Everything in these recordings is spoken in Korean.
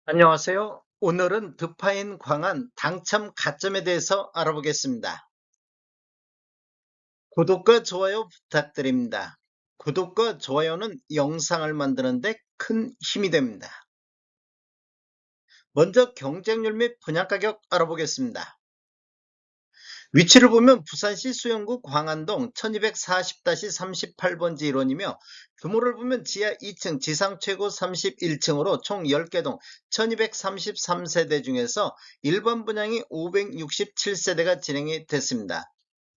안녕하세요. 오늘은 드파인 광안 당첨 가점에 대해서 알아보겠습니다. 구독과 좋아요 부탁드립니다. 구독과 좋아요는 영상을 만드는데 큰 힘이 됩니다. 먼저 경쟁률 및 분양가격 알아보겠습니다. 위치를 보면 부산시 수영구 광안동 1240-38번지 1원이며 규모를 보면 지하 2층 지상 최고 31층으로 총 10개 동 1233세대 중에서 일반 분양이 567세대가 진행이 됐습니다.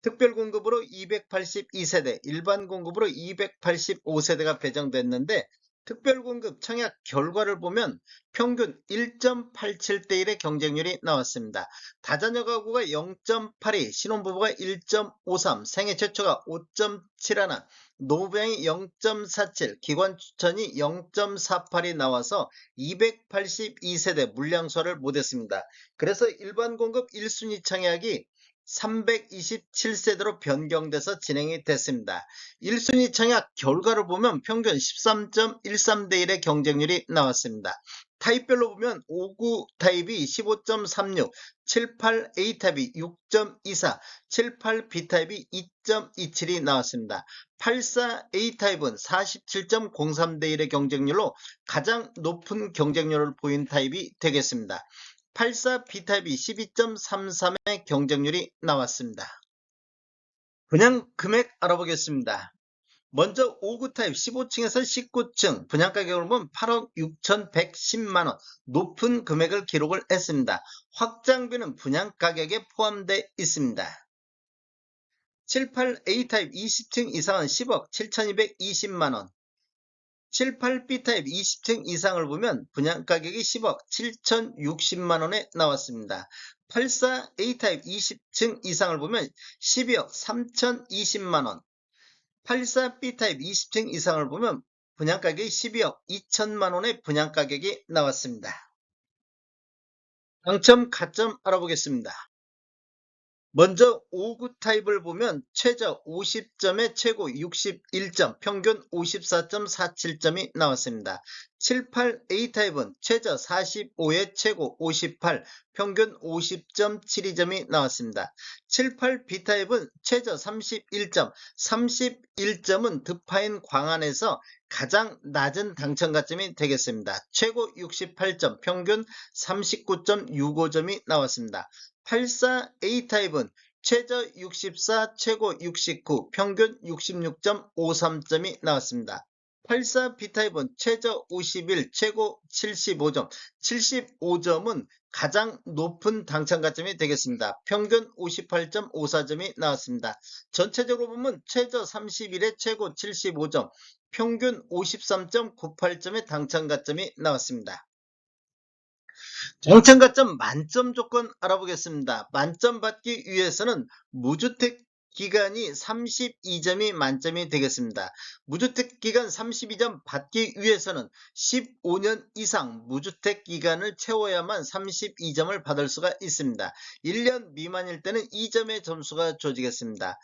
특별 공급으로 282세대, 일반 공급으로 285세대가 배정됐는데 특별 공급 청약 결과를 보면 평균 1.87대 1의 경쟁률이 나왔습니다. 다자녀 가구가 0.82, 신혼부부가 1.53, 생애 최초가 5.71, 노부양이 0.47, 기관 추천이 0.48이 나와서 282세대 물량수를 못했습니다. 그래서 일반 공급 1순위 청약이 327세대로 변경돼서 진행이 됐습니다. 1순위 청약 결과를 보면 평균 13.13대 1의 경쟁률이 나왔습니다. 타입별로 보면 59 타입이 15.36, 78A 타입이 6.24, 78B 타입이 2.27이 나왔습니다. 84A 타입은 47.03대 1의 경쟁률로 가장 높은 경쟁률을 보인 타입이 되겠습니다. 84B 타입이 12.33의 경쟁률이 나왔습니다. 분양 금액 알아보겠습니다. 먼저 5구 타입 15층에서 19층 분양 가격을 보면 8억 6,110만원 높은 금액을 기록을 했습니다. 확장비는 분양 가격에 포함되어 있습니다. 78A 타입 20층 이상은 10억 7,220만원 78B 타입 20층 이상을 보면 분양가격이 10억 7,060만원에 나왔습니다. 84A 타입 20층 이상을 보면 12억 3,020만원 84B 타입 20층 이상을 보면 분양가격이 12억 2천만원의 분양가격이 나왔습니다. 당첨 가점 알아보겠습니다. 먼저 5구 타입을 보면 최저 50점에 최고 61점, 평균 54.47점이 나왔습니다. 78A 타입은 최저 45에 최고 58, 평균 50.72점이 나왔습니다. 78B 타입은 최저 31점, 31점은 드파인 광안에서 가장 낮은 당첨 가점이 되겠습니다. 최고 68점, 평균 39.65점이 나왔습니다. 84A 타입은 최저 64, 최고 69, 평균 66.53점이 나왔습니다. 84B 타입은 최저 51, 최고 75점, 75점은 가장 높은 당첨 가점이 되겠습니다. 평균 58.54점이 나왔습니다. 전체적으로 보면 최저 31에 최고 75점, 평균 53.98점의 당첨 가점이 나왔습니다. 당첨 가점 만점 조건 알아보겠습니다. 만점 받기 위해서는 무주택 기간이 32점이 만점이 되겠습니다. 무주택 기간 32점 받기 위해서는 15년 이상 무주택 기간을 채워야만 32점을 받을 수가 있습니다. 1년 미만일 때는 2점의 점수가 주어지겠습니다.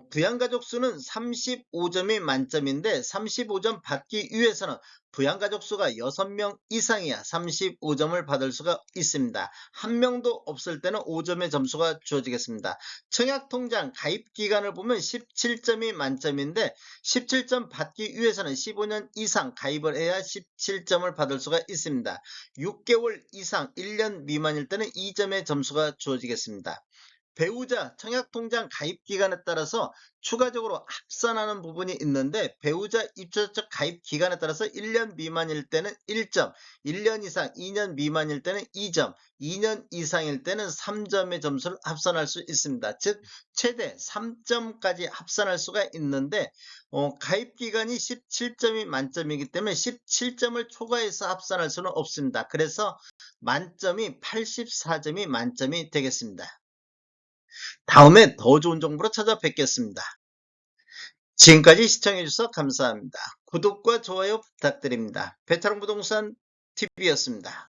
부양가족 수는 35점이 만점인데 35점 받기 위해서는 부양가족 수가 6명 이상이야 35점을 받을 수가 있습니다. 한 명도 없을 때는 5점의 점수가 주어지겠습니다. 청약통장 가입기간을 보면 17점이 만점인데 17점 받기 위해서는 15년 이상 가입을 해야 17점을 받을 수가 있습니다. 6개월 이상 1년 미만일 때는 2점의 점수가 주어지겠습니다. 배우자 청약통장 가입기간에 따라서 추가적으로 합산하는 부분이 있는데 배우자 입주자적 가입기간에 따라서 1년 미만일 때는 1점, 1년 이상 2년 미만일 때는 2점, 2년 이상일 때는 3점의 점수를 합산할 수 있습니다. 즉 최대 3점까지 합산할 수가 있는데 가입기간이 17점이 만점이기 때문에 17점을 초과해서 합산할 수는 없습니다. 그래서 만점이 84점이 만점이 되겠습니다. 다음에 더 좋은 정보로 찾아뵙겠습니다. 지금까지 시청해주셔서 감사합니다. 구독과 좋아요 부탁드립니다. 베테랑 부동산 TV였습니다.